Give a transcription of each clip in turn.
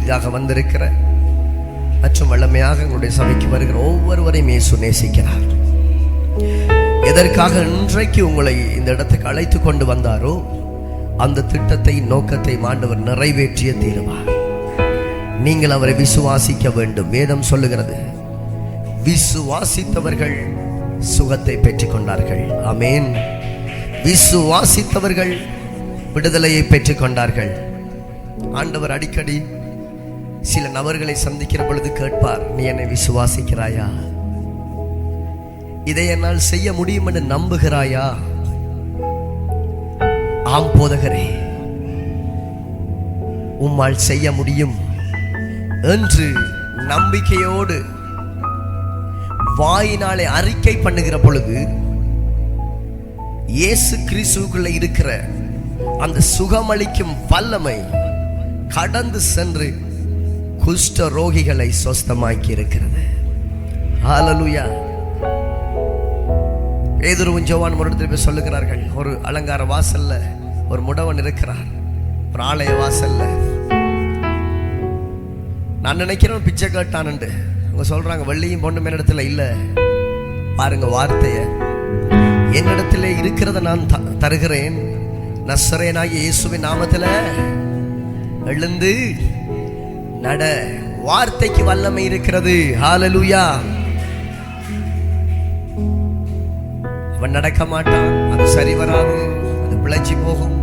புதிதாக வந்திருக்கிற மற்றும் வல்லமையாக எங்களுடைய சபைக்கு வருகிற ஒவ்வொருவரையும் இயேசு நேசிக்கிறார். எதற்காக இன்றைக்கு உங்களை இந்த இடத்துக்கு அழைத்து கொண்டு வந்தாரோ அந்த திட்டத்தை நோக்கத்தை ஆண்டவர் நிறைவேற்றிய தீருவார். நீங்கள் அவரை விசுவாசிக்க வேண்டும். வேதம் சொல்லுகிறது, விசுவாசித்தவர்கள் சுகத்தை பெற்றுக் கொண்டார்கள். ஆமென். விசுவாசித்தவர்கள் விடுதலையை பெற்றுக் கொண்டார்கள். ஆண்டவர் அடிக்கடி சில நபர்களை சந்திக்கிற பொழுது கேட்பார், நீ என்னை விசுவாசிக்கிறாயா? இதை என்னால் செய்ய முடியும் என்று நம்புகிறாயா? ஆம் போதகரே, உம்மால் செய்ய முடியும் என்று நம்பிக்கையோடு வாயினாலே அறிக்கை பண்ணுகிற பொழுது இயேசு கிறிஸ்துவுக்குள்ள இருக்கிற அந்த சுகமளிக்கும் வல்லமை கடந்து சென்று குஷ்ட ரோகிகளை சொஸ்தமாக்கி இருக்கிறது. ஹல்லேலூயா. பேதுருவும் யோவானும் ஒரு இடத்துல போய் சொல்லுகிறார்கள், ஒரு அலங்கார வாசல்ல ஒரு முடவன் இருக்கிறார், ஒரு ஆலய வாசல்ல. நான் நினைக்கிறேன் பிச்சை கேட்டான்னு. அவங்க சொல்றாங்க, வெள்ளியும் பொண்ணும் என்னிடத்துல இல்ல. பாருங்க வார்த்தைய, என்னிடத்துல இருக்கிறத நான் தருகிறேன், நசரேயனாகிய இயேசுவின் நாமத்துல எழுந்து நட. வார்த்தைக்கு வல்லமை இருக்கிறது. ஹல்லேலூயா. அவன் நடக்க மாட்டான், அது சரி வராது, அது பிழைச்சி போகும்,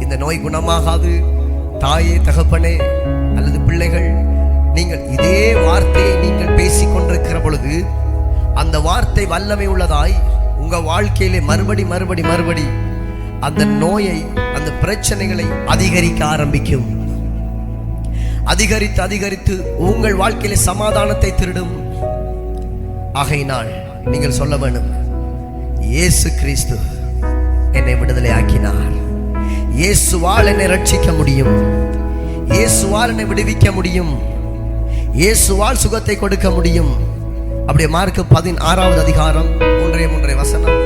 இந்த நோய் குணமாகாது. தாயே, தகப்பனே அல்லது பிள்ளைகள், நீங்கள் இதே வார்த்தையை நீங்கள் பேசிக் கொண்டிருக்கிற பொழுது அந்த வார்த்தை வல்லமை உள்ளதாய் உங்க வாழ்க்கையிலே மறுபடி அந்த நோயை, அந்த பிரச்சனைகளை அதிகரிக்க ஆரம்பிக்கும். அதிகரித்து உங்கள் வாழ்க்கையிலே சமாதானத்தை திருடும். ஆகையினால் நீங்கள் சொல்ல வேண்டும், இயேசு கிறிஸ்து என்னை விடுதலை ஆக்கினார். இயேசுவால் என்னை ரட்சிக்க முடியும், இயேசுவால் என்னை விடுவிக்க முடியும், இயேசுவால் சுகத்தை கொடுக்க முடியும். அப்படியே மார்க் 16வது அதிகாரம் 3 வசனம்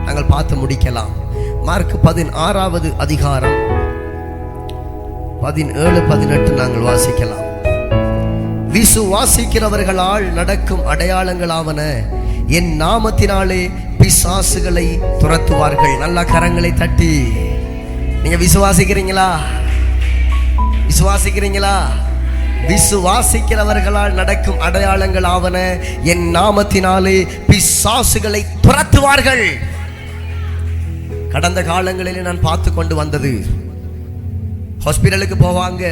நாங்கள் பார்த்து முடிக்கலாம். மார்க் 16வது அதிகாரம் 17, 18 நாங்கள் வாசிக்கலாம். விசுவாசிக்கிறவர்களால் நடக்கும் அடையாளங்களாவன, என் நாமத்தினாலே பிசாசுகளை துரத்துவார்கள். நல்ல கரங்களை தட்டி நீங்க விசுவாசிக்கிறீங்களா? விசுவாசிக்கிறீங்களா? விசுவாசிக்கிறவர்களால் நடக்கும் அடையாளங்கள் ஆவன, என் நாமத்தினாலே பிசாசுகளை துரத்துவார்கள். கடந்த காலங்களிலே நான் பார்த்து கொண்டு வந்தது, ஹாஸ்பிட்டலுக்கு போவாங்க,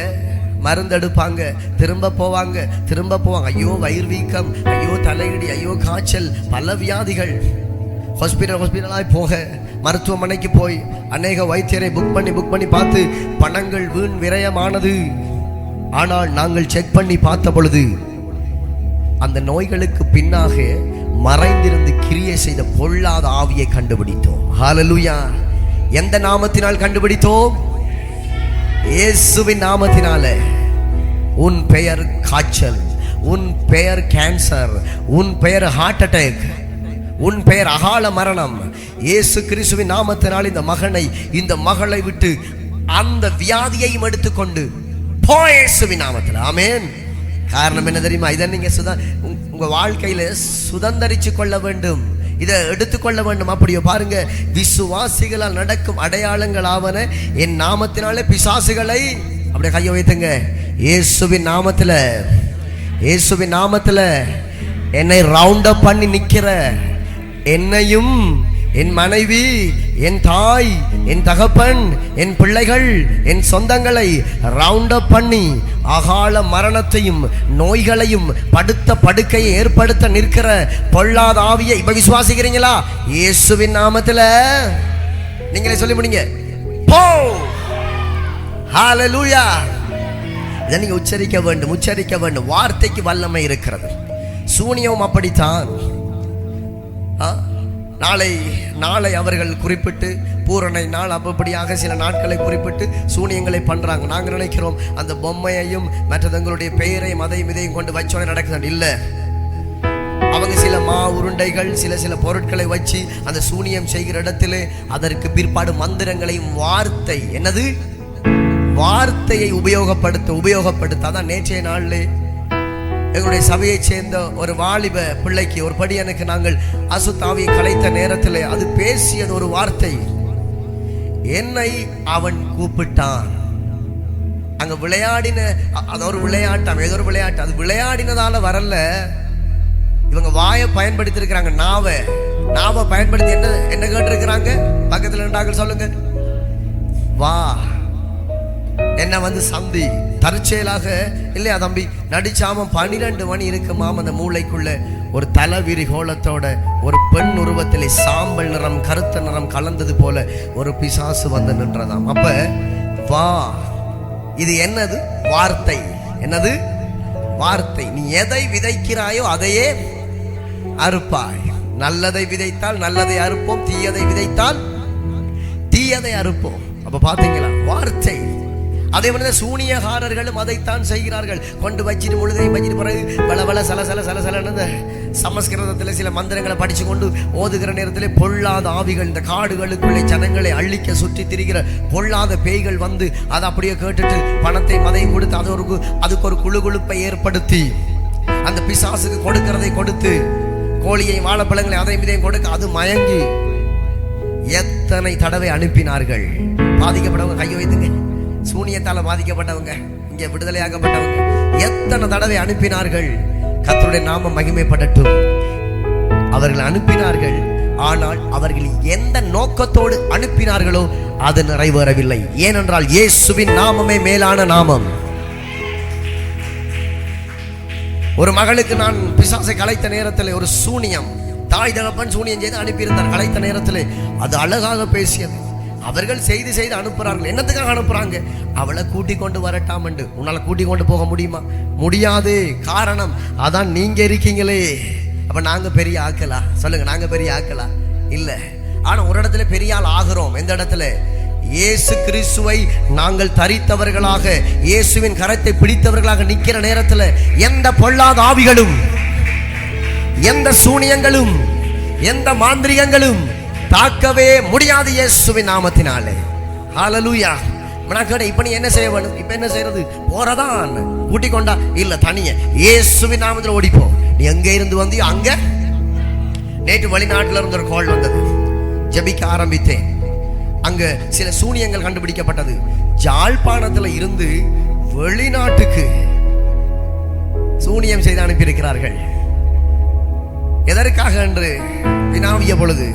மருந்து எடுப்பாங்க, திரும்ப போவாங்க. ஐயோ வயிறு வீக்கம், ஐயோ தலையடி, ஐயோ காய்ச்சல், பல வியாதிகள். ஹாஸ்பிட்டலாய் போக, மருத்துவமனைக்கு போய் அநேக வைத்தியரை புக் பண்ணி பார்த்து பணங்கள் வீண் விரயமானது. ஆனால் நாங்கள் செக் பண்ணி பார்த்த பொழுது அந்த நோய்களுக்கு பின்னாக மறைந்திருந்து கிரியை செய்த பொல்லாத ஆவியை கண்டுபிடித்தோம். ஹல்லேலூயா. எந்த நாமத்தினால் கண்டுபிடித்தோம்? இயேசுவின் நாமத்தினால. உன் பெயர் காய்ச்சல், உன் பெயர் கேன்சர், உன் பெயர் ஹார்ட் அட்டாக், உன் பெயர் அகால மரணம். இயேசு கிறிஸ்துவின் நாமத்தினால் இந்த மகளை விட்டு அந்த வியாதியையும் எடுத்துக்கொண்டு இயேசுவின் நாமத்தில். ஆமென். காரணம் என்ன தெரியுமா? இதை நீங்க உங்க வாழ்க்கையில சுதந்தரிச்சு கொள்ள வேண்டும், இதை எடுத்துக்கொள்ள வேண்டும். அப்படியோ பாருங்க, விசுவாசிகளால் நடக்கும் அடையாளங்கள் ஆவன, என் நாமத்தினாலே பிசாசுகளை, அப்படியே கையை வைத்துங்க, இயேசுவின் நாமத்துல என்னை ரவுண்ட் அப் பண்ணி நிக்கிற என்னையும், என் மனைவி, என் தாய், என் தகப்பன், என் பிள்ளைகள், என் சொந்தங்களை ரவுண்ட் அப் பண்ணி அகால மரணத்தையும் நோய்களையும் படுத்த படுக்கையை ஏற்படுத்த நிற்கிற பொல்லாத ஆவியை இப்ப விசுவாசிக்கிறீங்களா? இயேசுவின் நாமத்துல நீங்களே சொல்லி முடிங்க, போ. ஹல்லேலூயா. இதை நீங்க உச்சரிக்க வேண்டும். வார்த்தைக்கு வல்லமை இருக்கிறது. சூனியம் அப்படித்தான். நாளை அவர்கள் குறிப்பிட்டு பூரணை நாள் அப்படியாக சில நாட்களை குறிப்பிட்டு சூனியங்களை பண்றாங்க. நாங்க நினைக்கிறோம் அந்த பொம்மையையும் மற்றது எங்களுடைய பெயரையும் அதையும் இதையும் கொண்டு வச்சோட நடக்குது. இல்ல, அவங்க சில உருண்டைகள் சில பொருட்களை வச்சு அந்த சூனியம் செய்கிற இடத்திலே அதற்கு பிற்பாடு மந்திரங்களையும் வார்த்தை என்னது வார்த்தையை உபயோகப்படுத்த அதான் நேற்றைய நாளிலே எங்களுடைய சபையை சேர்ந்த ஒரு வாலிப பிள்ளைக்கு ஒரு படியனுக்கு நாங்கள் அசுத்தாவியை கலைத்த நேரத்தில் அது பேசியது ஒரு வார்த்தை. என்னை அவன் கூப்பிட்டான். அங்க விளையாடின அது ஒரு விளையாட்டம், ஏதோ ஒரு விளையாட்டு. அது விளையாடினதால வரல. இவங்க வாயை பயன்படுத்தி இருக்கிறாங்க, நாவை பயன்படுத்தி என்ன கேட்டிருக்கிறாங்க. பக்கத்தில் இருந்தாங்க, சொல்லுங்க, வா என்ன வந்து சந்தி. தற்செயலாக இல்லையா தம்பி, நடிச்சாமம் 12 மணி இருக்குமாம். அந்த மூளைக்குள்ள ஒரு தலைவிரி கோலத்தோட ஒரு பெண் உருவத்திலே சாம்பல் நிறம் கருத்த நிறம் கலந்தது போல ஒரு பிசாசு வந்து நின்றதாம். அப்ப வா, இது என்னது? வார்த்தை. என்னது? வார்த்தை. நீ எதை விதைக்கிறாயோ அதையே அறுப்பாய். நல்லதை விதைத்தால் நல்லதை அறுப்போம், தீயதை விதைத்தால் தீயதை அறுப்போம். அப்ப பாத்தீங்களா, வார்த்தை. அதே மாதிரி சூனியகாரர்களும் அதைத்தான் செய்கிறார்கள். கொண்டு வச்சிட்டு முழுதையும் வச்சிட்டு பிறகு பல சல சமஸ்கிருதத்தில் சில மந்திரங்களை படிச்சு கொண்டு ஓதுகிற நேரத்தில் பொல்லாத ஆவிகள், இந்த காடுகளுக்குள்ளே ஜனங்களை அள்ளிக்க சுற்றி திரிகிற பொல்லாத பேய்கள் வந்து அதை அப்படியே கேட்டுட்டு பணத்தை மதையும் கொடுத்து அதுக்கு ஒரு குழுகுழுப்பை ஏற்படுத்தி அந்த பிசாசுக்கு கொடுக்கிறதை கொடுத்து கோழியை வாழைப்பழங்களை அதையும் இதையும் கொடுக்க அது மயங்கி எத்தனை தடவை அனுப்பினார்கள். பாதிக்கப்பட்டவங்க கையை வைத்துங்க. சூனியத்தால பாதிக்கப்பட்டவங்க, இங்கே விடுதலையாக்கப்பட்டவங்க எத்தனை தடவை அனுப்பினார்கள். கர்த்தருடைய நாமம் மகிமைப்படட்டும். அவர்கள் அனுப்பினார்கள். ஆனால் அவர்கள் எந்த நோக்கத்தோடு அனுப்பினார்களோ அது நிறைவேறவில்லை. ஏனென்றால் இயேசுவின் நாமமே மேலான நாமம். ஒரு மகளுக்கு நான் பிசாசை கலைத்த நேரத்தில் ஒரு சூனியம், தாய் தகப்பன் சூனியம் செய்து அனுப்பியிருந்தார். கலைத்த நேரத்தில் அது அழகாக பேசியது. அவர்கள் செய்து அனுப்புறார்கள். என்னத்துக்காக அனுப்புறாங்க? அவளை கூட்டிக் கொண்டு வரட்டாம். உன்னால கூட்டிக் கொண்டு போக முடியுமா? முடியாது. காரணம், அதான் நீங்க இருக்கீங்களே. அப்ப நாங்க பெரிய ஆக்கலா? சொல்லுங்க, நாங்க பெரிய ஆக்கலா? இல்ல. ஆனா ஒரு இடத்துல பெரிய ஆள் ஆகிறோம். எந்த இடத்துல? இயேசு கிறிஸ்துவை நாங்கள் தரித்தவர்களாக, இயேசுவின் கரத்தை பிடித்தவர்களாக நிக்கிற நேரத்துல எந்த பொல்லாத ஆவிகளும், எந்த சூனியங்களும், எந்த மாந்திரிகங்களும் தாக்கவே முடியாது இயேசுவின் நாமத்தினாலே. ஹல்லேலூயா. இப்ப நீ என்ன செய்ய வேணும்? இப்ப என்ன செய்யறது? போறதான். கூட்டிக் கொண்டா? இல்ல, தனிய இயேசுவின் நாமத்தில் ஓடிப்போ. நீ எங்க இருந்து வந்தியோ அங்க. நேற்று வெளிநாட்டுல இருந்து ஒரு கால் வந்தது. ஜெபிக்க ஆரம்பித்தேன். அங்க சில சூனியங்கள் கண்டுபிடிக்கப்பட்டது. ஜாழ்ப்பாணத்துல இருந்து வெளிநாட்டுக்கு சூனியம் செய்து அனுப்பியிருக்கிறார்கள். எதற்காக என்று வினாவிய பொழுது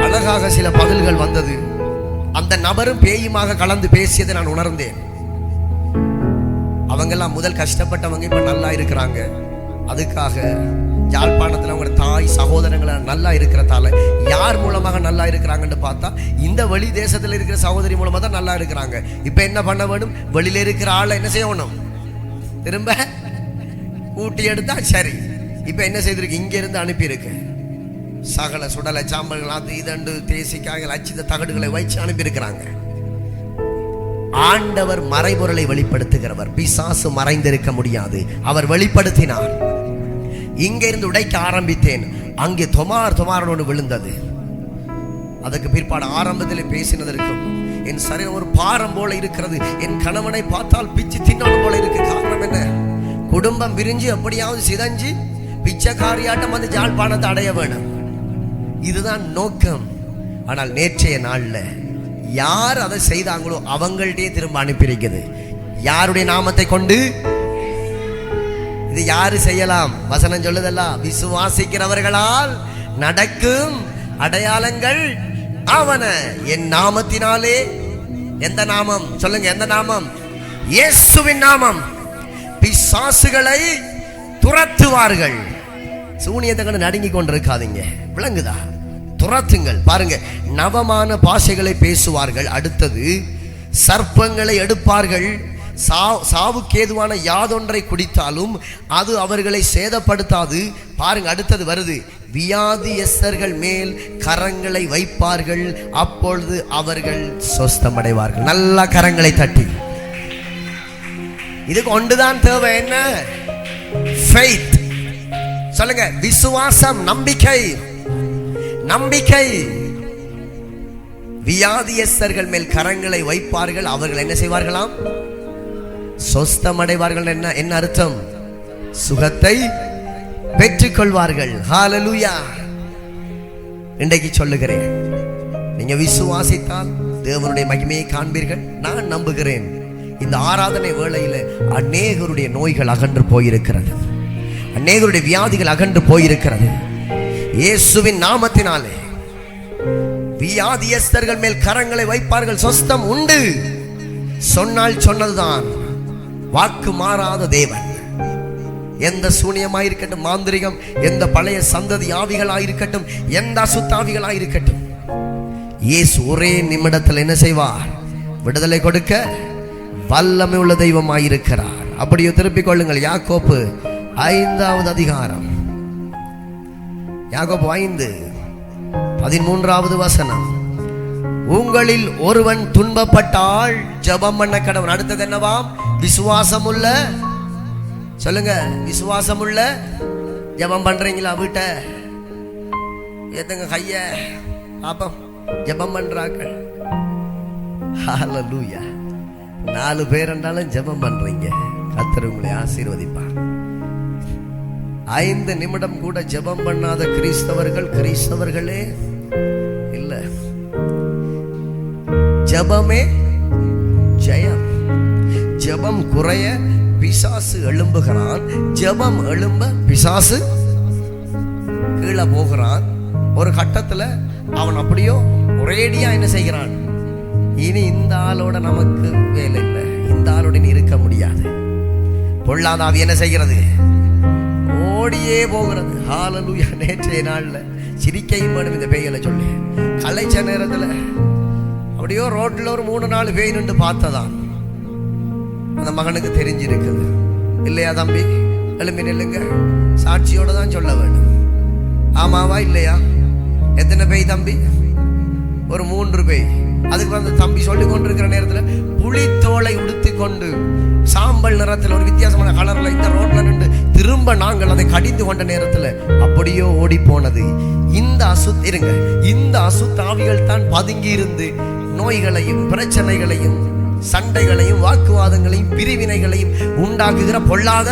அழகாக சில பதில்கள் வந்தது. அந்த நபரும் பேயுமாக கலந்து பேசியதை நான் உணர்ந்தேன். அவங்கெல்லாம் முதல் கஷ்டப்பட்டவங்க இப்ப நல்லா இருக்கிறாங்க. அதுக்காக யாழ்ப்பாணத்தில் அவங்க தாய் சகோதரங்களை நல்லா இருக்கிறதால யார் மூலமாக நல்லா இருக்கிறாங்கன்னு பார்த்தா இந்த வெளி தேசத்தில் இருக்கிற சகோதரி மூலமா தான் நல்லா இருக்கிறாங்க. இப்ப என்ன பண்ண வேணும்? வெளியில இருக்கிற ஆளை என்ன செய்யணும்? திரும்ப கூட்டி எடுத்தா சரி. இப்ப என்ன செய்திருக்கு? இங்க இருந்து அனுப்பியிருக்கு. சகல சுடலை சாம்பல்கள் அது இதண்டு தேசிக்காக அச்சித தகடுகளை வைச்சு அனுப்பியிருக்கிறாங்க. ஆண்டவர் மறைபொருளை வெளிப்படுத்துகிறவர். பிசாசு மறைந்திருக்க முடியாது. அவர் வெளிப்படுத்தினார். இங்க இருந்து உடைக்க ஆரம்பித்தேன். அங்கே தொமாரோடு விழுந்தது. அதுக்கு பிற்பாடு ஆரம்பத்தில் பேசினதற்கும் என் சரீரம் ஒரு பாரம் போல இருக்கிறது. என் கணவனை பார்த்தால் பிச்சு தின்னாலும் போல இருக்கு. காரணம் என்ன? குடும்பம் விரிஞ்சு எப்படியாவது சிதஞ்சு பிச்சைக்காரியாட்டம் வந்து ஜாழ்ப்பாணத்தை அடைய வேணும். இதுதான் நோக்கம். ஆனால் நேற்றைய நாள்ல யார் அதை செய்தாங்களோ அவங்கள்ட்டே திரும்ப அனுப்பியிருக்கிறது. யாருடைய நாமத்தை கொண்டு? இது யாரு செய்யலாம்? வசனம் சொல்லுதெல்லாம், விசுவாசிக்கிறவர்களால் நடக்கும் அடையாளங்கள் ஆவன. என் நாமத்தினாலே. எந்த நாமம்? சொல்லுங்க, எந்த நாமம்? இயேசுவின் நாமம். பிசாசுகளை துரத்துவார்கள். சூனியத்தை கண்டு நடுங்கி கொண்டிருக்காதீங்க. விளங்குதா? துரத்துங்கள். பாருங்க, நவமான பாஷைகளை பேசுவார்கள். அடுத்தது சர்ப்பங்களை எடுப்பார்கள். சாவுக்கேதுவான யாதொன்றை குடித்தாலும் அது அவர்களை சேதப்படுத்தாது. பாருங்க, அடுத்தது வருது. வியாதியஸ்தர்கள் மேல் கரங்களை வைப்பார்கள், அப்பொழுது அவர்கள் சொஸ்தமடைவார்கள். நல்ல கரங்களை தட்டி. இதுக்கு ஒன்றுதான் தேவை. என்ன? ஃபெய்த். சொல்லுங்க, விசுவாசம், நம்பிக்கை. நம்பிக்கை. வியாதியஸ்தர்கள் மேல் கரங்களை வைப்பார்கள், அவர்கள் என்ன செய்வார்களாம்? சொஸ்தம் அடைவார்கள். என்ன அர்த்தம்? சுகத்தை பெற்றுக்கொள்வார்கள். ஹல்லேலூயா. இன்றைக்கு சொல்லுகிறேன், நீங்க விசுவாசித்தால் தேவனுடைய மகிமையை காண்பீர்கள். நான் நம்புகிறேன் இந்த ஆராதனை வேளையில அநேகருடைய நோய்கள் அகன்று போயிருக்கிறது, அநேகருடைய வியாதிகள் அகன்று போயிருக்கிறது. இயேசுவின் நாமத்தினாலே வியாதியஸ்தர்கள் மேல் கரங்களை வைப்பார்கள், சொஸ்தம் உண்டு. சொன்னால் சொன்னதுதான், வாக்கு மாறாத தேவன். எந்த சூனியமாயிருக்கட்டும், மாந்திரிகம், எந்த பழைய சந்ததி ஆவிகளாயிருக்கட்டும், எந்த அசுத்தாவிகளாயிருக்கட்டும், இயேசு ஒரே நிமிடத்தில் என்ன செய்வார்? விடுதலை கொடுக்க வல்லமை உள்ள தெய்வமாயிருக்கிறார். அப்படியே திருப்பிக் கொள்ளுங்கள். யாக்கோப்பு 5வது அதிகாரம், யாக்கோப்பு 5:13 உங்களில் ஒருவன் துன்பப்பட்டால் ஜெபம் பண்ண கடவன். அடுத்தது என்னவாம்? விசுவாசமுள்ள, சொல்லுங்க, விசுவாசமுள்ள ஜெபம் பண்றீங்களா? வீட்ட ஏத்துங்க கைய பாப்போம். ஜெபம் பண்றார்கள். ஹல்லேலூயா. 4 பேர் என்றாலும் ஜெபம் பண்றீங்க. கர்த்தர் உங்களை ஆசீர்வதிப்பார். 5 நிமிடம் கூட ஜெபம் பண்ணாத கிறிஸ்தவர்களே இல்ல. ஜெபமே ஜெயம். ஜெபம் குறைய பிசாசு எழும்புகிறான், ஜெபம் எழும்ப பிசாசு கீழே போகிறான். ஒரு கட்டத்துல அவன் அப்படியோ ஒரேடியா என்ன செய்கிறான்? இனி இந்த ஆளோட நமக்கு வேலை இல்லை, இந்த ஆளோட இருக்க முடியாது. பொல்லாதாவி என்ன செய்கிறது? ஓடியே போகிறது. ஹல்லேலூயா. நேற்றைய நாள்ல சிரிக்கையும் வேணும் இந்த பேய்களை சொல்லி. கலைச்ச நேரத்துல அப்படியோ ரோட்ல ஒரு 3-4 பேய் நின்று பார்த்ததான் அந்த மகனுக்கு தெரிஞ்சிருக்குது. இல்லையா தம்பி? எழும்பி நில்லுங்க, சாட்சியோட தான் சொல்ல வேண்டும். ஆமாவா இல்லையா? எத்தனை பேய் தம்பி? ஒரு 3 பேய். அதுக்கு வந்து தம்பி சொல்லி கொண்டிருக்கிற நேரத்தில் புலித்தோலை உடுத்தி கொண்டு சாம்பல் நிறத்தில் ஒரு வித்தியாசமான கலர்ல இந்த ரோட்ல நின்று திரும்ப நாங்கள் அதை கடிந்து கொண்ட நேரத்தில் அப்படியோ ஓடி போனது. இந்த அசுத்தாவிகள் தான் பதுங்கி இருந்து நோய்களையும் பிரச்சனைகளையும் சண்டைகளையும் வாக்குவாதங்களையும் பிரிவினைகளையும் உண்டாக்குகிற பொல்லாத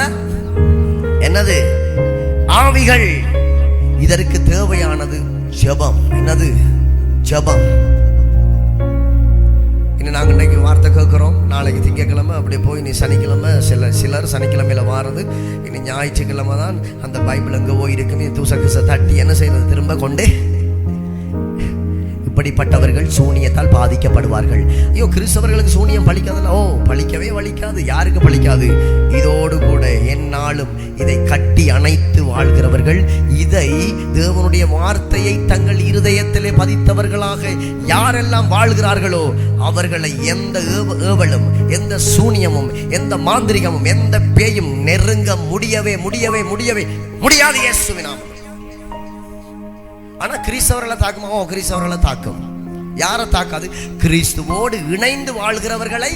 என்னது ஆவிகள். இதற்கு தேவையானது ஜெபம். என்னது? ஜெபம். இன்னும் நாங்கள் இன்னைக்கு வார்த்தை கேட்குறோம், நாளைக்கு திங்கக்கிழமை அப்படியே போய் நீ சனிக்கிழமை, சிலர் சனிக்கிழமையில வாரது, இனி ஞாயிற்றுக்கிழமை தான் அந்த பைபிள் எங்கே போயிருக்குன்னு தூச தட்டி என்ன செய்யறது? திரும்ப கொண்டே. இப்படிப்பட்டவர்கள் சூனியத்தால் பாதிக்கப்படுவார்கள். ஐயோ, கிறிஸ்தவர்களுக்கு சூனியம் பலிக்காதுல்ல? ஓ, பலிக்கவே பலிக்காது. யாருக்கு பலிக்காது? இதோடு கூட எந்நாளும் இதை கட்டி அணைத்து வாழ்கிறவர்கள், இதை தேவனுடைய வார்த்தையை தங்கள் இருதயத்திலே பதித்தவர்களாக யாரெல்லாம் வாழ்கிறார்களோ அவர்களை எந்த ஏவலும், எந்த சூனியமும், எந்த மாந்திரிகமும், எந்த பேயும் நெருங்க முடியவே முடியாது இயேசுவின் நாமத்தில். ஆனா கிறிஸ்தவர்களை தாக்குமா? ஓ, கிறிஸ்தவர்களை தாக்கும். யாரை தாக்காது? கிறிஸ்துவோடு இணைந்து வாழ்கிறவர்களை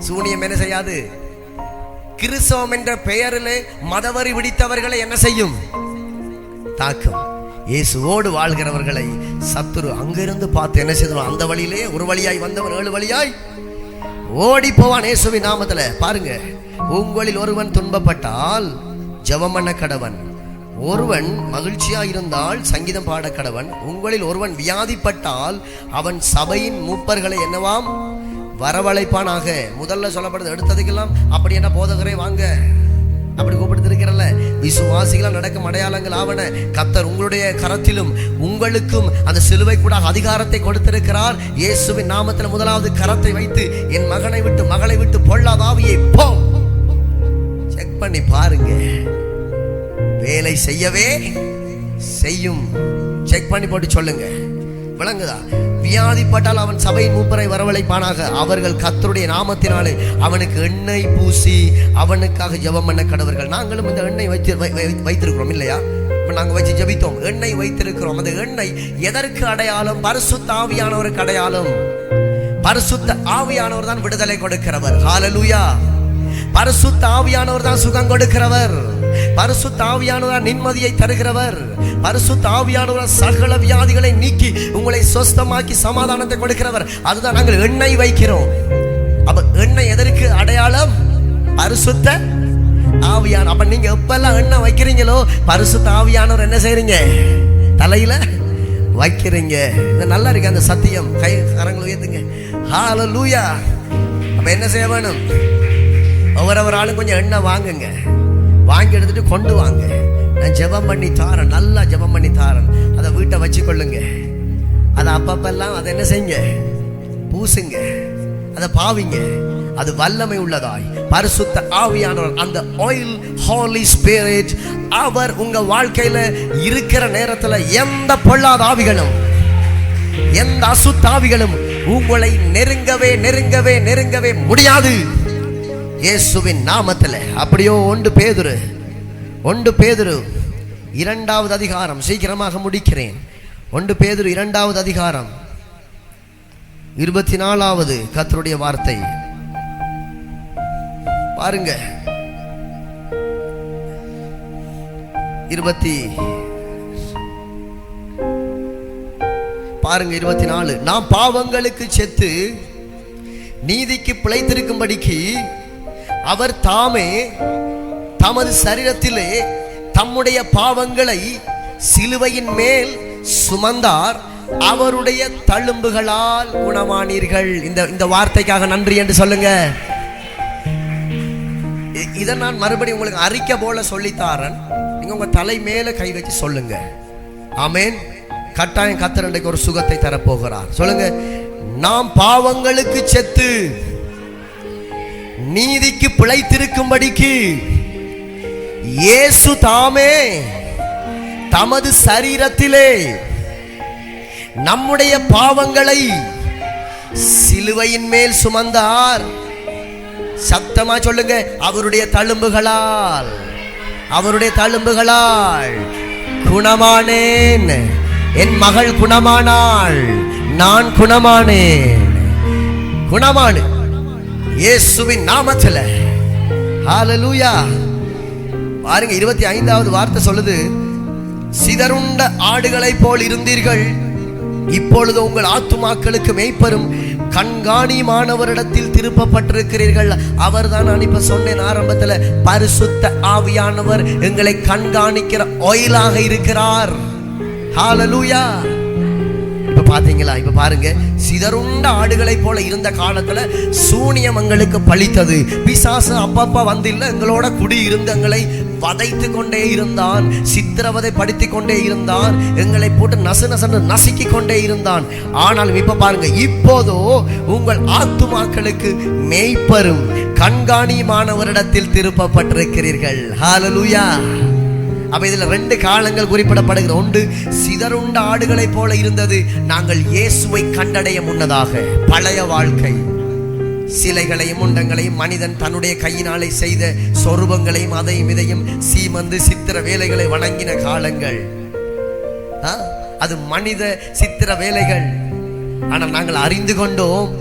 சூனியம் என்ன செய்யாது. கிறிஸ்தவம் என்ற பெயரிலே மதவரி விடித்தவர்களை என்ன செய்யும்? தாக்கும். இயேசுவோடு வாழ்கிறவர்களை சத்துரு அங்கிருந்து பார்த்து என்ன செய்வான்? அந்த வழியிலே ஒரு வழியாய் வந்தவன் 7 வழியாய் ஓடி போவான். இயேசுவின் நாமத்துல பாருங்க. உங்களில் ஒருவன் துன்பப்பட்டால் ஜெபம் பண்ண கடவன். ஒருவன் மகிழ்ச்சியா இருந்தால் சங்கீதம் பாட கடவன். உங்களில் ஒருவன் வியாதிப்பட்டால் அவன் சபையின் மூப்பர்களை என்னவாம்? வரவழைப்பானாக. முதல்ல சொல்லப்படுது. எடுத்ததுக்கெல்லாம் அப்படி என்ன போதகரே வாங்க அப்படி கூப்பிடுத்திருக்கிறல்ல. விசுவாசிகளால் நடக்கும் அடையாளங்கள் ஆவன. கர்த்தர் உங்களுடைய கரத்திலும் உங்களுக்கும் அந்த சிலுவை கூட அதிகாரத்தை கொடுத்திருக்கிறார். இயேசுவின் நாமத்தில் முதலாவது கரத்தை வைத்து என் மகனை விட்டு மகளை விட்டு பொல்லாத ஆவியை போ. செக் பண்ணி பாருங்க, வேலை செய்யவே செய்யும். செக் பண்ணி போட்டு சொல்லுங்க. விளங்குதா? வியாதிப்பட்டால் அவன் சபையின் மூப்பரை வரவழைப்பானாக. அவர்கள் கர்த்தருடைய நாமத்தினாலே அவனுக்கு எண்ணெய் பூசி அவனுக்காக ஜெபம் பண்ண கடவர்கள். நாங்களும் இந்த எண்ணெய் வைத்திருக்கிறோம் இல்லையா? நாங்க வச்சு ஜெபித்தோம், எண்ணெய் வைத்திருக்கிறோம். அந்த எண்ணெய் எதற்கு அடையாளம்? பரிசுத்த ஆவியானவருக்கு அடையாளம். பரிசுத்த ஆவியானவர் தான் விடுதலை கொடுக்கிறவர். ஹல்லேலூயா. பரிசுத்த ஆவியானவர் தான் சுகம் கொடுக்கிறவர். பரிசுத்த ஆவியானவர் நிம்மதியை தருகிறவர். பரிசுத்த ஆவியானவர் சகல வியாதிகளை நீக்கி உங்களை சொஸ்தமாக்கி சமாதானத்தை கொடுக்கிறவர். அதுதான் நாங்கள் எண்ணெய் வைக்கிறோம். அப்ப எண்ணெய் எதற்கு அடையாளம்? பரிசுத்த ஆவியான. அப்ப நீங்க எப்பெல்லாம் எண்ணெய் வைக்கிறீங்களோ பரிசுத்த ஆவியானவர் என்ன செய்றீங்க? தலையில வைக்கிறீங்க. இது நல்லா இருக்கு அந்த சத்தியம். கை கரங்களை உயர்த்துங்க. ஹalleluya. அப்ப என்ன செய்ய வேணும்? ஒவ்வொரு ஆளும் கொஞ்சம் எண்ணெய் வாங்குங்க. வாங்கி எடுத்துட்டு கொண்டு வாங்க. நான் ஜெபம் பண்ணி தாரேன், நல்லா ஜெபம் பண்ணி தாரேன். அதை வீட்டை வச்சுக்கொள்ளுங்க. அதை அப்பப்பெல்லாம் அதை என்ன செய்யுங்க? பூசுங்க, அதை பாவிங்க. அது வல்லமை உள்ளதாய் பரிசுத்த ஆவியானவர், அந்த ஆயில், ஹோலி ஸ்பிரிட், அவர் உங்க வாழ்க்கையில இருக்கிற நேரத்தில் எந்த பொல்லாத ஆவிகளும், எந்த அசுத்தாவிகளும் உங்களை நெருங்கவே நெருங்கவே நெருங்கவே முடியாது இயேசுவின் நாமத்தில். அப்படியோ 1 பேதுரு 2வது அதிகாரம், சீக்கிரமாக முடிக்கிறேன். 1 பேதுரு 2வது அதிகாரம் 24வது கர்த்தருடைய வார்த்தை பாருங்க. 24. நாம் பாவங்களுக்கு செத்து நீதிக்கு பிழைத்திருக்கும்படிக்கு அவர் தாமே தமது சரீரத்திலே தம்முடைய பாவங்களை சிலுவையின் மேல் சுமந்தார், அவருடைய தழும்புகளால் குணமானீர்கள். இந்த வார்த்தைக்காக நன்றி என்று சொல்லுங்க. இதை நான் மறுபடியும் உங்களுக்கு அறிக்கை போல சொல்லித்தாரன். நீங்க உங்க தலை மேல கை வச்சு சொல்லுங்க. ஆமென். கட்டாயம் கர்த்தர் இன்றைக்கு ஒரு சுகத்தை தரப்போகிறார். சொல்லுங்க. நாம் பாவங்களுக்கு செத்து நீதிக்கு பிழைத்திருக்கும்படிக்கு இயேசு தாமே தமது சரீரத்திலே நம்முடைய பாவங்களை சிலுவையின் மேல் சுமந்தார். சத்தமா சொல்லுங்க. அவருடைய தழும்புகளால் குணமானேன். என் மகள் குணமானாள், நான் குணமானேன். குணமானு இயேசுவின் நாமத்தில். ஹalleluya. பாருங்க 25வது வார்த்தை சொல்லுது, சிதறுண்ட ஆடுகளைப் போல் இருந்தீர்கள், இப்பொழுது உங்கள் ஆத்துமாக்களுக்கு மேய்ப்பரும் கண்காணியுமானவரிடத்தில் திருப்பப்பட்டிருக்கிறீர்கள். அவர் தான் நான் இப்ப சொன்னேன் ஆரம்பத்தில், பரிசுத்த ஆவியானவர் எங்களை கண்காணிக்கிற ஆயிலாக இருக்கிறார். ஹalleluya. இப்ப பாத்தீங்களா? இப்ப பாருங்க, சிதறுண்ட ஆடுகளை போல இருந்த காலத்துல சூனியம் எங்களுக்கு பழித்தது. பிசாசு அப்பப்பா வந்து இல்ல எங்களோட குடி இருந்து எங்களை வதைத்து கொண்டே இருந்தான், சித்திரவதை படுத்தி கொண்டே இருந்தான், எங்களை போட்டு நசு நசுக்கி கொண்டே இருந்தான். ஆனாலும் இப்ப பாருங்க, இப்போதோ உங்கள் ஆத்துமாக்களுக்கு மேய்ப்பரும் கண்காணியுமானவரிடத்தில் திருப்பப்பட்டிருக்கிறீர்கள். ஹalleluya. அப்ப இதுல 2 காலங்கள் குறிப்பிடப்படுகிற. ஒன்று, சிதறுண்ட ஆடுகளை போல இருந்தது நாங்கள் இயேசுவை கண்டடைய முன்னதாக. பழைய வாழ்க்கை, சிலைகளையும் முண்டங்களையும் மனிதன் தன்னுடைய கையினாலே செய்த சொரூபங்களையும் அதையும் இதையும் சீமந்து சித்திர வேலைகளை வணங்கின காலங்கள். அது மனித சித்திர வேலைகள். ஆனால் நாங்கள் அறிந்து கொண்டோம்,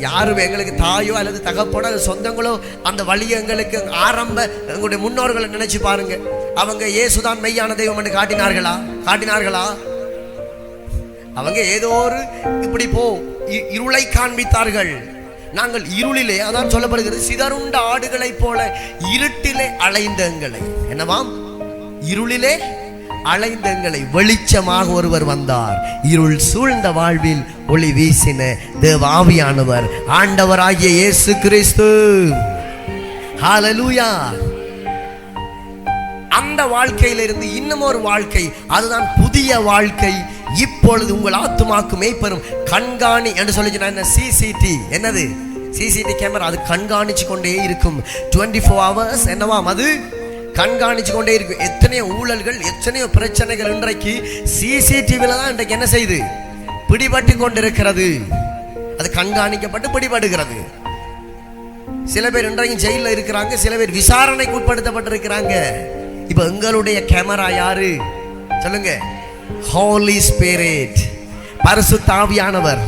யாரும் எங்களுக்கு தாயோ அல்லது தகப்போட சொந்தங்களோ அந்த வழியை எங்களுக்கு ஆரம்ப எங்களுடைய முன்னோர்களை நினைச்சு பாருங்க. அவங்க இயேசுதான் மெய்யான தெய்வம் என்று காட்டினார்களா? அவங்க ஏதோ ஒரு இப்படி இருளை காண்பித்தார்கள். நாங்கள் இருளிலே, அதான் சொல்லப்படுகிறது, சிதறுண்ட ஆடுகளை போல இருட்டிலே அலைந்த எங்களை, என்னவாம், இருளிலே அலைந்த எங்களை வெளிச்சமாக ஒருவர் வந்தார். இருள் சூழ்ந்த வாழ்வில் ஒளி வீசின தேவ ஆவியானவர் ஆண்டவராகிய இயேசு கிறிஸ்து. ஹalleluya. அந்த வாழ்க்கையிலிருந்து இன்னும் ஒரு வாழ்க்கை, அதுதான் புதிய வாழ்க்கை. இப்பொழுது உங்கள் ஆத்துமாக்கு மேய்ப்பரும் கண்காணி என்று சொல்லி சிசிடி, என்னது சிசிடி கேமரா, அது கண்காணிச்சு கொண்டே இருக்கும் 24 hours. என்னவாம், அது கண்காணிச்சு கொண்டே இருக்கும். எத்தனையோ ஊழல்கள், எத்தனையோ பிரச்சனைகள் இன்றைக்கு சிசிடிவில தான் இன்றைக்கு என்ன செய்து பிடிபட்டு கொண்டிருக்கிறது. அது கண்காணிக்கப்பட்டு பிடிபடுகிறது. சில பேர் இன்றைக்கு ஜெயிலில் இருக்கிறாங்க, சில பேர் விசாரணைக்கு உட்படுத்தப்பட்டிருக்கிறாங்க. இப்ப எங்களுடைய கேமரா யாரு சொல்லுங்க? ஹோலி ஸ்பிரிட், பரிசுத்த ஆவியானவர்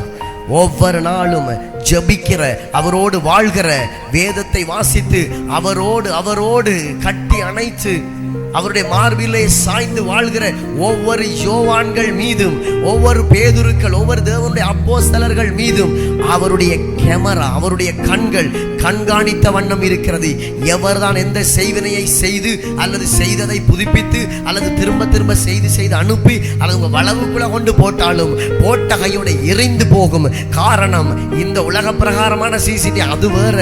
ஒவ்வொரு நாளும் ஜெபிக்கிற, அவரோடு வாழ்கிற, வேதத்தை வாசித்து அவரோடு கட்டி அணைத்து அவருடைய மார்பிலே சாய்ந்து வாழ்கிற ஒவ்வொரு யோவான்கள் மீதும், ஒவ்வொரு பேதுருக்கள், ஒவ்வொரு தேவனுடைய அப்போஸ்தலர்கள் மீதும் அவருடைய கேமரா, அவருடைய கண்கள் கண்காணித்த வண்ணம் இருக்கிறது. எவர்தான் எந்த செய்வினையை செய்து அல்லது செய்ததை புதுப்பித்து அல்லது திரும்ப செய்து அனுப்பி அல்லது உங்க வளவுக்குள்ள கொண்டு போட்டாலும் போட்ட கையோட எரிந்து போகும். காரணம், இந்த உலக பிரகாரமான சிசிடி அது வேற,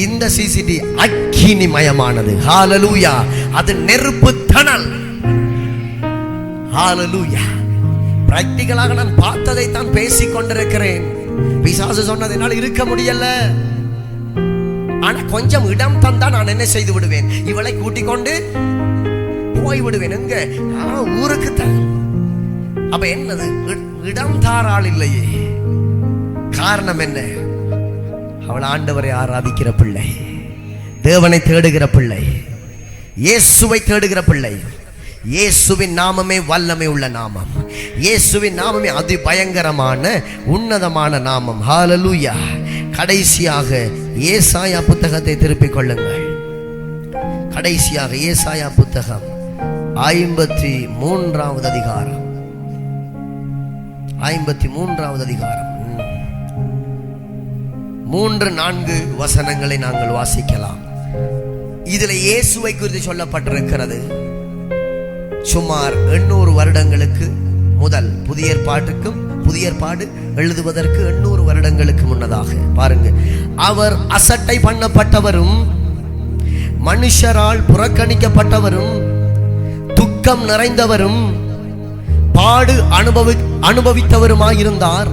இந்த சிசிடி அக்கினிமயமானது. ஹalleluya. அது நெருப்பு தணல். ஹalleluya. பிராக்டிகலாக நான் பார்த்ததை தான் பேசிக் கொண்டிருக்கிறேன். பிசாசு சொன்னது என்னால் இருக்க முடியல, ஆனா கொஞ்சம் இடம் தந்தா நான் என்ன செய்து விடுவேன், இவளை கூட்டிக் கொண்டு போய் விடுவேன். எங்க? ஊருக்கு தான். அப்ப என்னது? இடம் தாராள் இல்லையே. காரணம் என்ன? அவள் ஆண்டவரை ஆராதிக்கிற பிள்ளை, தேவனை தேடுகிற பிள்ளை, இயேசுவை தேடுகிற பிள்ளை. இயேசுவின் நாமமே வல்லமை உள்ள நாமம். இயேசுவின் நாமமே அதி பயங்கரமான உன்னதமான நாமம். ஹalleluya. கடைசியாக ஏசாயா புத்தகத்தை திருப்பிக் கொள்ளுங்கள். கடைசியாக ஏசாயா புத்தகம் 53வது அதிகாரம். 53வது அதிகாரம் 3-4 வசனங்களை நாங்கள் வாசிக்கலாம். இதில் இயேசுவை குறித்து சொல்லப்பட்டிருக்கிறது. சுமார் 800 வருடங்களுக்கு முதல், புதிய ஏற்பாடு எழுதுவதற்கு 800 வருடங்களுக்கு முன்னதாக பாருங்க. அவர் அசட்டை பண்ணப்பட்டவரும் மனுஷரால் புறக்கணிக்கப்பட்டவரும் துக்கம் நிறைந்தவரும் பாடு அனுபவித்தவருமாயிருந்தார்.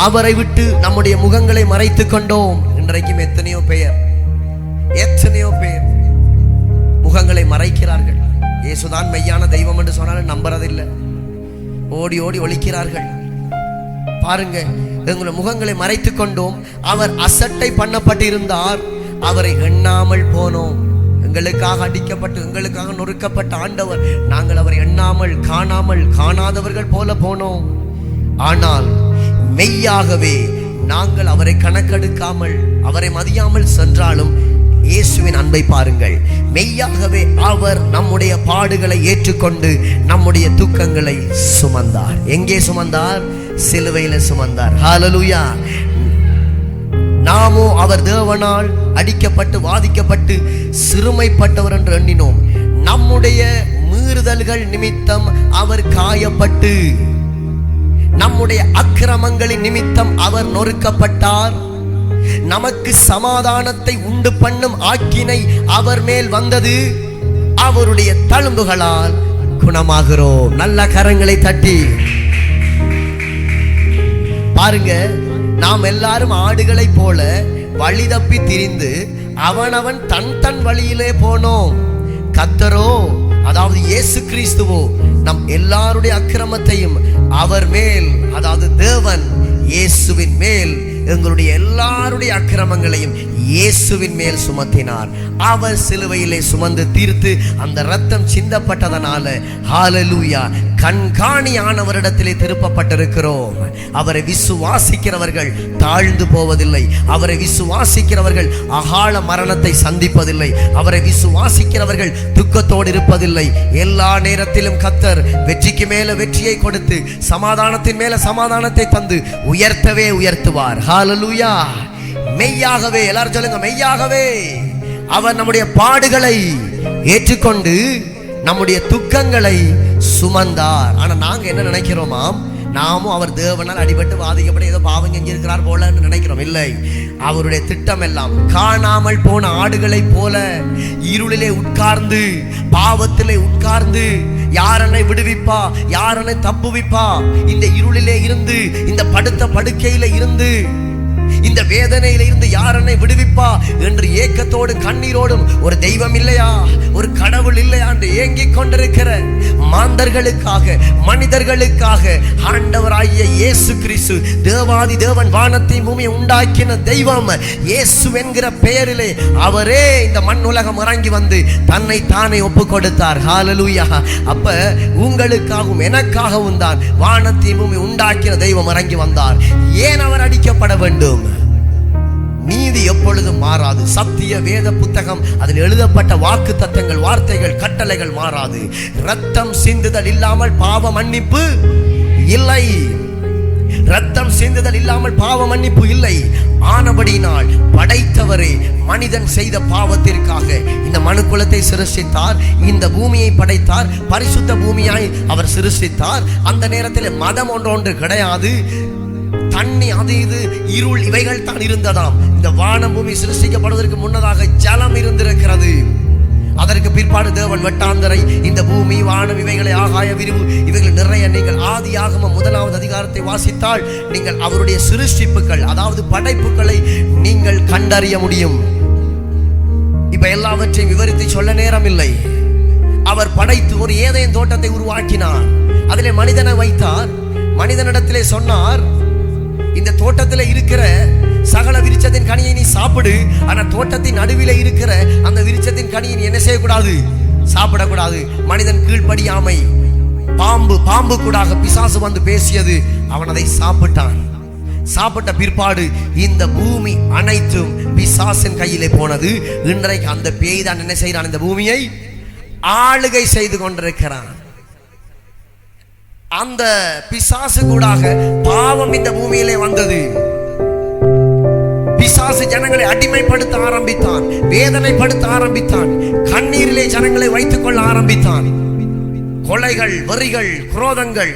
அவரை விட்டு நம்முடைய முகங்களை மறைத்துக் கொண்டோம். இன்றைக்கும் எத்தனையோ பேர் முகங்களை மறைக்கிறார்கள். இயேசுதான் மெய்யான தெய்வம் என்று சொன்னாலும் நம்புறதில்லை. ஓடி ஒழிக்கிறார்கள். பாருங்க, எங்களுடைய முகங்களை மறைத்துக் கொண்டோம். அவர் அசட்டை பண்ணப்பட்டிருந்தார், அவரை எண்ணாமல் போனோம். எங்களுக்காக அடிக்கப்பட்டு எங்களுக்காக நொறுக்கப்பட்ட ஆண்டவர், நாங்கள் அவரை எண்ணாமல் காணாதவர்கள் போல போனோம். ஆனால் மெய்யாகவே நாங்கள் அவரை கணக்கெடுக்காமல் அவரை மதியாமல் சென்றாலும் இயேசுவின் அன்பை பாருங்கள். மெய்யாகவே அவர் நம்முடைய பாடுகளை ஏற்றுக்கொண்டு நம்முடைய துக்கங்களை சுமந்தார். எங்கே சுமந்தார்? சிலுவையில சுமந்தார். ஹalleluya. நாமோ அவர் தேவனால் அடிக்கப்பட்டு வாதிக்கப்பட்டு சிறுமைப்பட்டவர் என்று எண்ணினோம். நம்முடைய மீறுதல்கள் நிமித்தம் அவர் காயப்பட்டு, நம்முடைய அக்கிரமங்களின் நிமித்தம் அவர் நொறுக்கப்பட்டார். நமக்கு சமாதானத்தை உண்டு பண்ணும் ஆக்கினை அவர் மேல் வந்தது. அவருடைய தழும்புகளால் குணமாகிறோம். நல்ல கரங்களை தட்டி பாருங்க. நாம் எல்லாரும் ஆடுகளை போல வழி தப்பி திரிந்து அவனவன் தன் வழியிலே போனோம். கர்த்தரோ, அதாவது இயேசு கிறிஸ்துவோ, நம் எல்லாருடைய அக்கிரமத்தையும் அவர் மேல், அதாவது தேவன் இயேசுவின் மேல் எங்களுடைய எல்லாருடைய அக்கிரமங்களையும் இயேசுவின் மேல் சுமத்தினார். அவர் சிலுவையிலே சுமந்து தீர்த்து அந்த இரத்தம் சிந்தப்பட்டதனால ஹalleluya கண்காணியானவரிடத்திலே திருப்பப்பட்டிருக்கிறோம். அவரை விசுவாசிக்கிறவர்கள் தாழ்ந்து போவதில்லை. அவரை விசுவாசிக்கிறவர்கள் அகால மரணத்தை சந்திப்பதில்லை. அவரை விசுவாசிக்கிறவர்கள் துக்கத்தோடு இருப்பதில்லை. எல்லா நேரத்திலும் கர்த்தர் வெற்றிக்கு மேல வெற்றியை கொடுத்து சமாதானத்தின் மேல சமாதானத்தை தந்து உயர்த்தவே உயர்த்துவார். ஹalleluya. மெய்யாகவே, எல்லாரும் சொல்லுங்க, மெய்யாகவே அவர் நம்முடைய பாடுகளை ஏற்றுக்கொண்டு நம்முடைய துக்கங்களை சுமந்தார். ஆனா நாங்க என்ன நினைக்கிறோமாம், நாமும் அவர் தேவனால் அடிபட்டு வாதிக்கப்பட்டு ஏதோ பாவம் செஞ்சிருக்கிறார் போல நினைக்கிறோம். இல்லை, அவருடைய திட்டம் எல்லாம் காணாமல் போன ஆடுகளை போல இருளிலே உட்கார்ந்து, பாவத்திலே உட்கார்ந்து, யாரனை விடுவிப்பா, யாரனை தப்புவிப்பா, இந்த இருளிலே இருந்து, இந்த படுத்த படுக்கையில இருந்து இந்த வேதனையில இருந்து யார் என்னை விடுவிப்பா என்று ஏக்கத்தோடு கண்ணீரோடும் ஒரு தெய்வம் இல்லையா, ஒரு கடவுள் இல்லையா என்று ஏங்கிக் கொண்டிருக்கிற மாந்தர்களுக்காக, மனிதர்களுக்காக ஆண்டவராகிய இயேசு கிறிஸ்து, தேவாதி தேவன் வானத்தை பூமியை உண்டாக்கின தெய்வம் இயேசு என்கிற பெயரிலே அவரே இந்த மண் உலகம் இறங்கி வந்து தன்னை தானே ஒப்பு கொடுத்தார். ஹல்லேலூயா. அப்ப உங்களுக்காகவும் எனக்காகவும் தான் வானத்தை பூமி உண்டாக்கின தெய்வம் இறங்கி வந்தார். ஏன் அவர் அடிக்கப்பட வேண்டும்? நீதி எப்பொழுதும் மாறாது. சத்திய வேத புத்தகம், அதில் எழுதப்பட்ட வாக்கு தத்தங்கள், வார்த்தைகள், கட்டளைகள் மாறாது. ரத்தம் சிந்துதல் இல்லாமல் பாவ மன்னிப்பு இல்லை. ரத்தம் சிந்துதல் இல்லாமல் பாவ மன்னிப்பு இல்லை. ஆனபடியினால் படைத்தவரே மனிதன் செய்த பாவத்திற்காக இந்த மனுக்குலத்தை சிருஷ்டித்தார், இந்த பூமியை படைத்தார், பரிசுத்த பூமியாய் அவர் சிருஷ்டித்தார். அந்த நேரத்தில் மதம் ஒன்று கிடையாது, தண்ணி, அது இது, இருள், இவைகள் தான் இருந்ததாம். இந்த வானம் பூமி சிருஷ்டிக்கப்படுவதற்கு முன்னதாக ஜலம் இருந்திருக்கிறது. அதற்கு பிற்பாடு தேவன் வெட்டாந்தரை, இந்த பூமி, வானம், இவைகளை, ஆகாய விரிவு, இவைகள் நிறைய. நீங்கள் ஆதியாகமம் 1வது அதிகாரத்தை வாசித்தால் நீங்கள் அவருடைய சிருஷ்டிப்புகள், அதாவது படைப்புகளை நீங்கள் கண்டறிய முடியும். இப்ப எல்லாவற்றையும் விவரித்து சொல்ல நேரம் இல்லை. அவர் படைத்து ஒரு ஏதேன் தோட்டத்தை உருவாக்கினார், அதிலே மனிதனை வைத்தார். மனிதனிடத்திலே சொன்னார், இந்த தோட்டத்தில் இருக்கிற சகல விருட்சத்தின் கனியை நீ சாப்பிடு, ஆனா தோட்டத்தின் நடுவில் இருக்கிற அந்த விருட்சத்தின் கனியை நீ என்ன செய்யக்கூடாது? சாப்பிடக்கூடாது. மனிதன் கீழ்ப்படியாமை. பாம்பு கூடாக பிசாசு வந்து பேசியது, அவன் அதை சாப்பிட்டான். சாப்பிட்ட பிற்பாடு இந்த பூமி அனைத்தும் பிசாசின் கையிலே போனது. இன்றைக்கு அந்த பேய் தான் என்ன செய்யறான்? இந்த பூமியை ஆளுகை செய்து கொண்டிருக்கிறான். அந்த பிசாசு கூடாக பாவம் இந்த பூமியிலே வந்தது. பிசாசு ஜனங்களை அடிமைப்படுத்த ஆரம்பித்தான், வேதனைப்படுத்த ஆரம்பித்தான், கண்ணீரிலே ஜனங்களை வைத்துக் கொள்ள ஆரம்பித்தான். கொலைகள், வரிகள், குரோதங்கள்,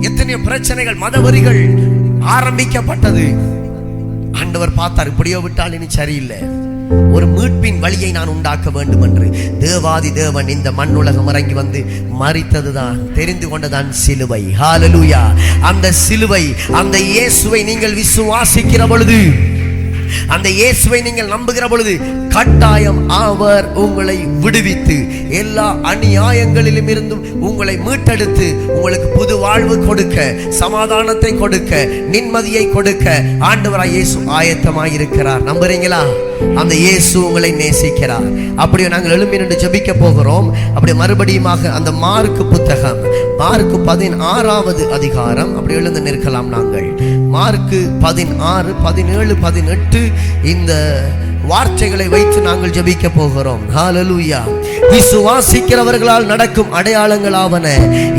எத்தனையோ பிரச்சனைகள், மதவரிகள் ஆரம்பிக்கப்பட்டது. ஆண்டவர் பார்த்தார், இப்படியோ விட்டால் இனி சரியில்லை, ஒரு மீட்பின் வழியை நான் உண்டாக்க வேண்டும் என்று தேவாதி தேவன் இந்த மண்ணுலகம் இறங்கி வந்து மரித்ததுதான், தெரிந்து கொண்டதான் சிலுவை. ஹல்லேலூயா. அந்த சிலுவை, அந்த இயேசுவை நீங்கள் விசுவாசிக்கிற பொழுது, அந்த இயேசுவை நீங்கள் நம்புகிற பொழுது கட்டாயம் அவர் உங்களை விடுவித்து எல்லா அநியாயங்களிலும் இருந்தும் உங்களை மீட்டெடுத்து உங்களுக்கு புது வாழ்வு கொடுக்க, சமாதானத்தை கொடுக்க, நிம்மதியை கொடுக்க ஆண்டவராய் இயேசு ஆயத்தமாய் இருக்கிறார். நம்புறீங்களா? அந்த இயேசு உங்களை நேசிக்கிறார். அப்படியே நாங்கள் எழும்பி நின்று ஜெபிக்க போகிறோம். அப்படியே மறுபடியுமாக அந்த மார்க்கு புத்தகம், மார்க்கு 16வது அதிகாரம், அப்படி எழுந்து நிற்கலாம். நாங்கள் மார்க்கு 16, 17, 18 இந்த வார்த்தைகளை வைத்து நாங்கள் ஜெபிக்க போகிறோம். ஹல்லேலூயா. விசுவாசிக்கிறவர்களால் நடக்கும் அடையாளங்களாவன,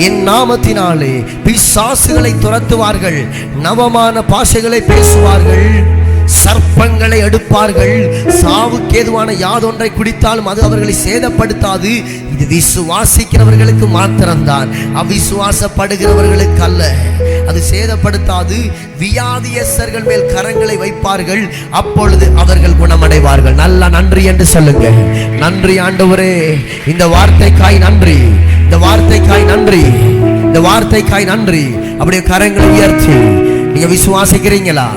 என் நாமத்தினாலே பிசாசுகளை துரத்துவார்கள், நவமான பாஷைகளை பேசுவார்கள், சர்ப்பங்களை எடுப்பார்கள், சாவுக்கு ஏதுவான யாதொன்றை குடித்தாலும் அது அவர்களை சேதப்படுத்தாது. இது விசுவாசிக்கிறவர்களுக்கு மாத்திரம்தான், அவிசுவாசப்படுகிறவர்களுக்கு அல்ல. அது சேதப்படுத்தாது. வியாதியஸ்தர்கள் மேல் கரங்களை வைப்பார்கள், அப்பொழுது அவர்கள் குணமடைவார்கள். நல்லா நன்றி என்று சொல்லுங்க. நன்றி ஆண்டவரே, இந்த வார்த்தைக்காய் நன்றி, இந்த வார்த்தைக்காய் நன்றி, இந்த வார்த்தைக்காய் நன்றி. அப்படியே கரங்களை உயர்த்தி நீங்க விசுவாசிக்கிறீங்களா?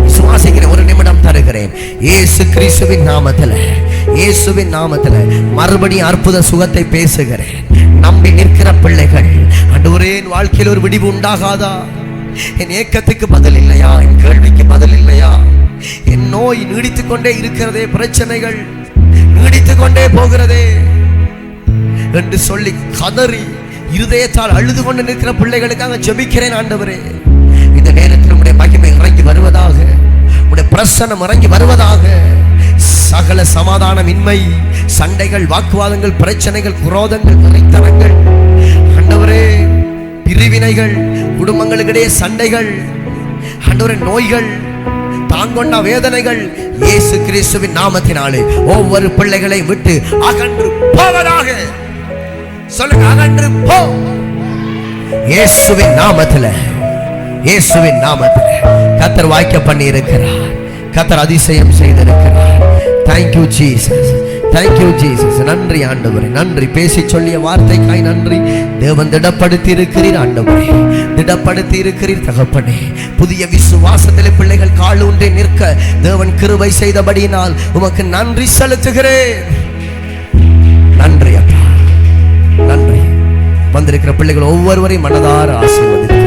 விசுவாசிக்கிறேன். ஒரு நிமிடம் தருகிறேன். இயேசு கிறிஸ்துவின் நாமத்துல, இயேசுவின் நாமத்துல மறுபடியும் அற்புத சுகத்தை பேசுகிறேன். நம்பி நிற்கிற பிள்ளைகள், ஆண்டவரே என் வாழ்க்கையில் ஒரு விடிவு உண்டாகாதா? என் ஏக்கத்துக்கு பதில் இல்லையா? என் கேள்விக்கு பதில் இல்லையா? என் நோய் நீடித்துக் கொண்டே இருக்கிறதே, பிரச்சனைகள் நீடித்துக் கொண்டே போகிறதே என்று சொல்லி கதறி இருதயத்தால் அழுது கொண்டு நிற்கிற பிள்ளைகளுக்காக ஜெபிக்கிறேன். ஆண்டவரே, இந்த நேரத்தில் உம்முடைய மகிமை இறங்கி வருவதாக, உம்முடைய பிரசன்னம் இறங்கி வருவதாக. சகல சமாதானமின்மை, சண்டைகள், வாக்குவாதங்கள், பிரச்சனைகள், குரோதங்கள், விரைத்தனங்கள், ஆண்டவரே பிரிவினைகள், குடும்பங்களுக்கிடையே சண்டைகள், ஆண்டவரே நோய்கள், தாங்கொண்ட வேதனைகள் இயேசு கிறிஸ்துவின் நாமத்தினாலே ஒவ்வொரு பிள்ளைகளை விட்டு அகன்று போவதாக. சொல்லுங்க, அகன்று போ. இயேசுவின் நாமத்தில், இயேசுவின் நாமத்தில் கர்த்தர் வாய்க்க பண்ணி இருக்கிறார். கர்த்தர் அதிசயம் செய்திருக்கிறார். Thank you Jesus. Thank you Jesus. நன்றி ஆண்டவரே, நன்றி. பேசி சொல்லிய வார்த்தைக்காய் நன்றி. தேவன் திடப்படுத்தி இருக்கிறீர் ஆண்டவரே, திடப்படுத்தி இருக்கிறீர் தகப்பனே. புதிய விசுவாசத்திலே பிள்ளைகள் கால் ஊன்றி நிற்க தேவன் கிருபை செய்தபடியினால் உமக்கு நன்றி செலுத்துகிறேன். நன்றி அப்பா, நன்றி. வந்திருக்கிற பிள்ளைகள் ஒவ்வொருவரையும் மனதார ஆசீர்வதித்து